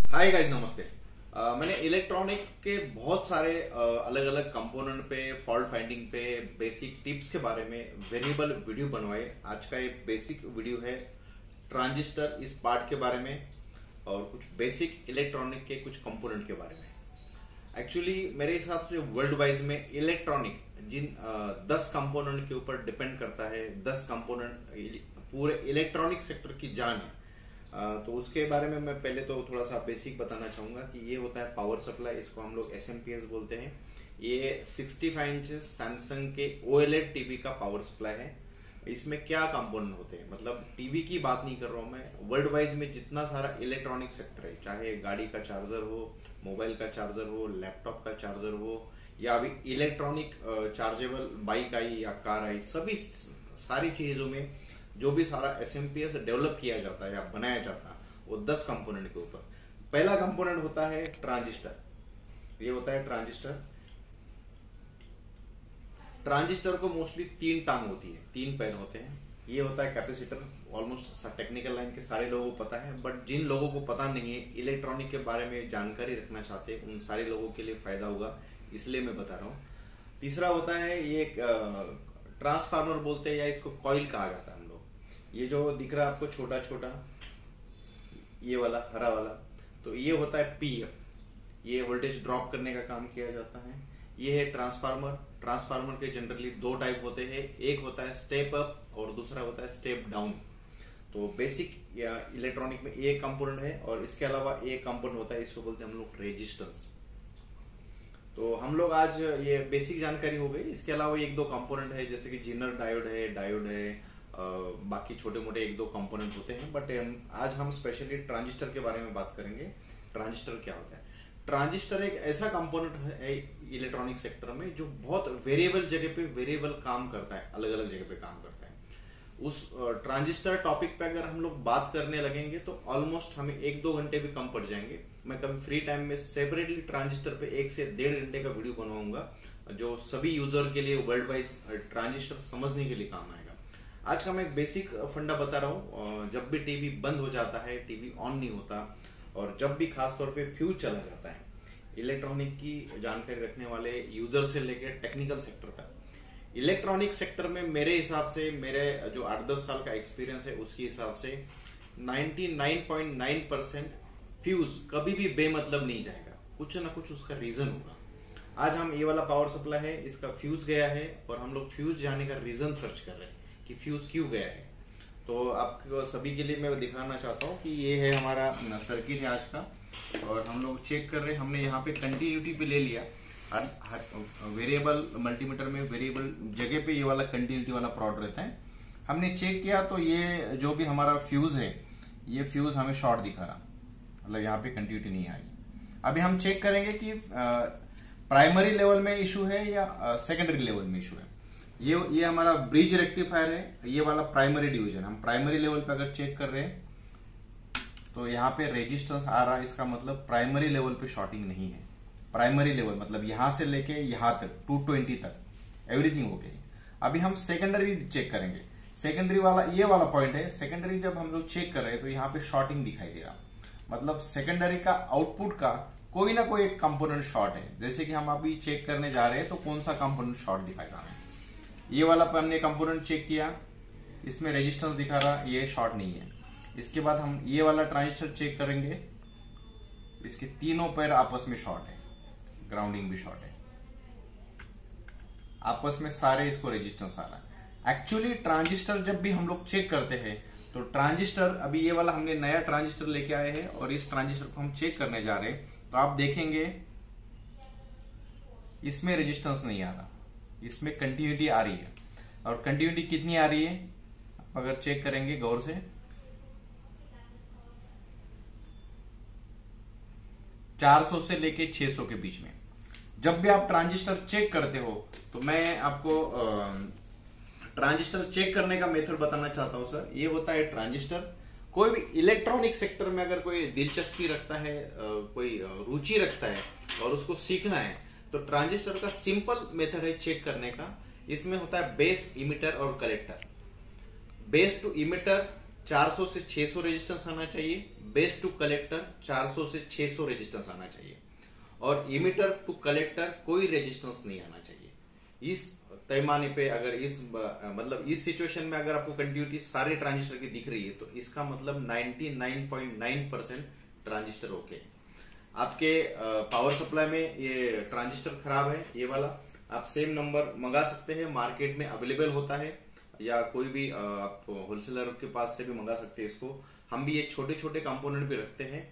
Hi guys, नमस्ते। मैंने electronic के बहुत सारे अलग अलग कंपोनेंट पे, फॉल्ट फाइंडिंग पे, बेसिक टिप्स के बारे में वेरिएबल वीडियो बनवाए। आज का एक बेसिक वीडियो है ट्रांजिस्टर इस पार्ट के बारे में और कुछ बेसिक इलेक्ट्रॉनिक के कुछ कंपोनेंट के बारे में। एक्चुअली मेरे हिसाब से वर्ल्ड वाइज में इलेक्ट्रॉनिक जिन 10 कंपोनेंट के ऊपर डिपेंड करता है, 10 कंपोनेंट पूरे इलेक्ट्रॉनिक सेक्टर की जान है। तो उसके बारे में मैं पहले तो थोड़ा सा बेसिक बताना चाहूंगा कि ये होता है पावर सप्लाई, इसको हम लोग एसएमपीएस बोलते हैं। ये 65 इंच सैमसंग के ओएलईडी टीवी का पावर सप्लाई है। इसमें क्या कंपोनेंट होते हैं, मतलब टीवी की बात नहीं कर रहा हूं मैं, वर्ल्ड वाइज में जितना सारा इलेक्ट्रॉनिक सेक्टर है, चाहे गाड़ी का चार्जर हो, मोबाइल का चार्जर हो, लैपटॉप का चार्जर हो, या अभी इलेक्ट्रॉनिक चार्जेबल बाइक आई या कार आई, सभी सारी चीजों में जो भी सारा एसएमपीएस डेवलप किया जाता है या बनाया जाता है वो 10 कंपोनेंट के ऊपर। पहला कंपोनेंट होता है ट्रांजिस्टर। ये होता है ट्रांजिस्टर। ट्रांजिस्टर को मोस्टली 3 टांग होती है, 3 पैर होते हैं। ये होता है कैपेसिटर। ऑलमोस्ट टेक्निकल लाइन के सारे लोगों को पता है, बट जिन लोगों को पता नहीं है, इलेक्ट्रॉनिक के बारे में जानकारी रखना चाहते हैं, उन सारे लोगों के लिए फायदा होगा, इसलिए मैं बता रहा हूँ। तीसरा होता है ये ट्रांसफार्मर बोलते हैं या इसको कॉइल कहा जाता है। ये जो दिख रहा है आपको छोटा छोटा, ये वाला हरा वाला, तो ये होता है पी। ये वोल्टेज ड्रॉप करने का काम किया जाता है। ये है ट्रांसफार्मर। ट्रांसफार्मर के जनरली 2 टाइप होते हैं, एक होता है स्टेप अप और दूसरा होता है स्टेप डाउन। तो बेसिक या इलेक्ट्रॉनिक में एक कंपोनेंट है और इसके अलावा एक कंपोनेंट होता है, इसको बोलते हैं हम लोग रेजिस्टेंस। तो हम लोग आज ये बेसिक जानकारी हो गई। इसके अलावा 1-2 कंपोनेंट है, जैसे कि जिनर डायोड है, बाकी छोटे मोटे 1-2 कंपोनेंट होते हैं, बट आज हम स्पेशली ट्रांजिस्टर के बारे में बात करेंगे। ट्रांजिस्टर क्या होता है? ट्रांजिस्टर एक ऐसा कंपोनेंट है इलेक्ट्रॉनिक सेक्टर में जो बहुत वेरिएबल जगह पे वेरिएबल काम करता है, अलग अलग जगह पे काम करता है। उस ट्रांजिस्टर टॉपिक पे अगर हम लोग बात करने लगेंगे तो ऑलमोस्ट हमें 1-2 घंटे भी कम पड़ जाएंगे। मैं कभी फ्री टाइम में सेपरेटली ट्रांजिस्टर पे 1 से 1.5 घंटे का वीडियो बनवाऊंगा, जो सभी यूजर के लिए वर्ल्ड वाइज ट्रांजिस्टर समझने के लिए काम आएगा। आज का मैं एक बेसिक फंडा बता रहा हूँ। जब भी टीवी बंद हो जाता है, टीवी ऑन नहीं होता, और जब भी खासतौर पे फ्यूज चला जाता है, इलेक्ट्रॉनिक की जानकारी रखने वाले यूजर से लेकर टेक्निकल सेक्टर तक, इलेक्ट्रॉनिक सेक्टर में मेरे हिसाब से, मेरे जो 8-10 साल का एक्सपीरियंस है उसके हिसाब से 99.9% फ्यूज कभी भी बेमतलब नहीं जाएगा, कुछ ना कुछ उसका रीजन होगा। आज हम ये वाला पावर सप्लाई है, इसका फ्यूज गया है और हम लोग फ्यूज जाने का रीजन सर्च कर रहे हैं कि फ्यूज क्यों गया है। तो आपको सभी के लिए मैं दिखाना चाहता हूँ कि ये है हमारा सर्किट है आज का, और हम लोग चेक कर रहे हैं। हमने यहाँ पे कंटिन्यूटी पे ले लिया, वेरिएबल मल्टीमीटर में वेरिएबल जगह पे ये वाला कंटिन्यूटी वाला प्लॉट रहता है। हमने चेक किया तो ये जो भी हमारा फ्यूज है, ये फ्यूज हमें शॉर्ट दिखा रहा, मतलब यहाँ पे कंटिन्यूटी नहीं आ रही। अभी हम चेक करेंगे कि प्राइमरी लेवल में इशू है या सेकेंडरी लेवल में इशू है। ये हमारा ब्रिज रेक्टिफायर है, ये वाला प्राइमरी डिवीजन। हम प्राइमरी लेवल पे अगर चेक कर रहे हैं तो यहाँ पे रेजिस्टेंस आ रहा है, इसका मतलब प्राइमरी लेवल पे शॉर्टिंग नहीं है। प्राइमरी लेवल मतलब यहां से लेके यहां तक 220 तक एवरीथिंग हो गई। अभी हम सेकेंडरी चेक करेंगे। सेकेंडरी वाला ये वाला पॉइंट है। सेकेंडरी जब हम लोग चेक कर रहे हैं तो यहाँ पे शॉर्टिंग दिखाई दे रहा, मतलब सेकेंडरी का आउटपुट का कोई ना कोई एक कंपोनेंट शॉर्ट है। जैसे कि हम अभी चेक करने जा रहे हैं तो कौन सा कंपोनेंट शॉर्ट दिखाएगा हमें। ये वाला पर हमने कंपोनेंट चेक किया, इसमें रेजिस्टेंस दिखा रहा, ये शॉर्ट नहीं है। इसके बाद हम ये वाला ट्रांजिस्टर चेक करेंगे, इसके तीनों पैर आपस में शॉर्ट है, ग्राउंडिंग भी शॉर्ट है, आपस में सारे इसको रेजिस्टेंस आ रहा है। एक्चुअली ट्रांजिस्टर जब भी हम लोग चेक करते हैं तो ट्रांजिस्टर, अभी ये वाला हमने नया ट्रांजिस्टर लेके आए हैं और इस ट्रांजिस्टर को हम चेक करने जा रहे हैं, तो आप देखेंगे इसमें रेजिस्टेंस नहीं आ रहा, इसमें कंटिन्यूटी आ रही है। और कंटिन्यूटी कितनी आ रही है आप अगर चेक करेंगे गौर से, 400 से लेके 600 के बीच में। जब भी आप ट्रांजिस्टर चेक करते हो तो मैं आपको ट्रांजिस्टर चेक करने का मेथड बताना चाहता हूं सर। ये होता है ट्रांजिस्टर। कोई भी इलेक्ट्रॉनिक सेक्टर में अगर कोई दिलचस्पी रखता है, कोई रुचि रखता है और उसको सीखना है, तो ट्रांजिस्टर का सिंपल मेथड है चेक करने का। इसमें होता है बेस, इमिटर और कलेक्टर। बेस टू इमिटर 400 से 600 रेजिस्टेंस आना चाहिए। बेस टू कलेक्टर 400 से 600 रेजिस्टेंस आना चाहिए, और इमिटर टू कलेक्टर कोई रेजिस्टेंस नहीं आना चाहिए। इस पैमाने पे अगर मतलब इस सिचुएशन में अगर आपको कंटिन्यूटी सारे ट्रांजिस्टर की दिख रही है तो इसका मतलब 99.9% ट्रांजिस्टर ओके। आपके पावर सप्लाई में ये ट्रांजिस्टर खराब है, ये वाला, आप सेम नंबर मंगा सकते हैं, मार्केट में अवेलेबल होता है, या कोई भी आप होलसेलर के पास से भी मंगा सकते हैं इसको। हम भी ये छोटे छोटे कंपोनेंट भी रखते हैं,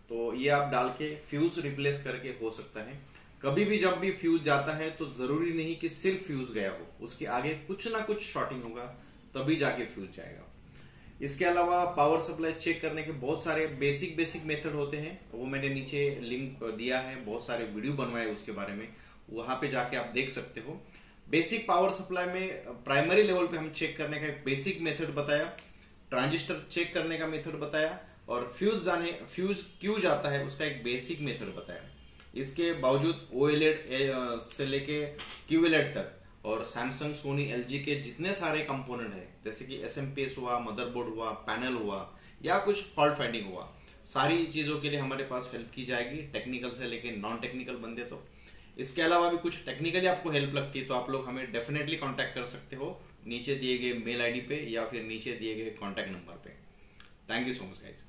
तो ये आप डाल के फ्यूज रिप्लेस करके हो सकता है। कभी भी जब भी फ्यूज जाता है तो जरूरी नहीं कि सिर्फ फ्यूज गया हो, उसके आगे कुछ ना कुछ शॉर्टिंग होगा तभी जाके फ्यूज जाएगा। इसके अलावा पावर सप्लाई चेक करने के बहुत सारे बेसिक मेथड होते हैं, वो मैंने नीचे लिंक दिया है, बहुत सारे वीडियो बनवाए उसके बारे में, वहां पे जाके आप देख सकते हो। बेसिक पावर सप्लाई में प्राइमरी लेवल पे हम चेक करने का एक बेसिक मेथड बताया, ट्रांजिस्टर चेक करने का मेथड बताया, और फ्यूज क्यों जाता है उसका एक बेसिक मेथड बताया। इसके बावजूद ओएलईडी से लेके क्यूएलईडी तक, और सैमसंग, सोनी, एलजी के जितने सारे कंपोनेंट है, जैसे कि एसएमपीएस हुआ, मदरबोर्ड हुआ, पैनल हुआ, या कुछ फॉल्ट फाइंडिंग हुआ, सारी चीजों के लिए हमारे पास हेल्प की जाएगी, टेक्निकल से लेके नॉन टेक्निकल बंदे। तो इसके अलावा भी कुछ टेक्निकली आपको हेल्प लगती है तो आप लोग हमें डेफिनेटली कांटेक्ट कर सकते हो नीचे दिए गए मेल आईडी पे या फिर नीचे दिए गए कांटेक्ट नंबर पे। Thank you so much guys.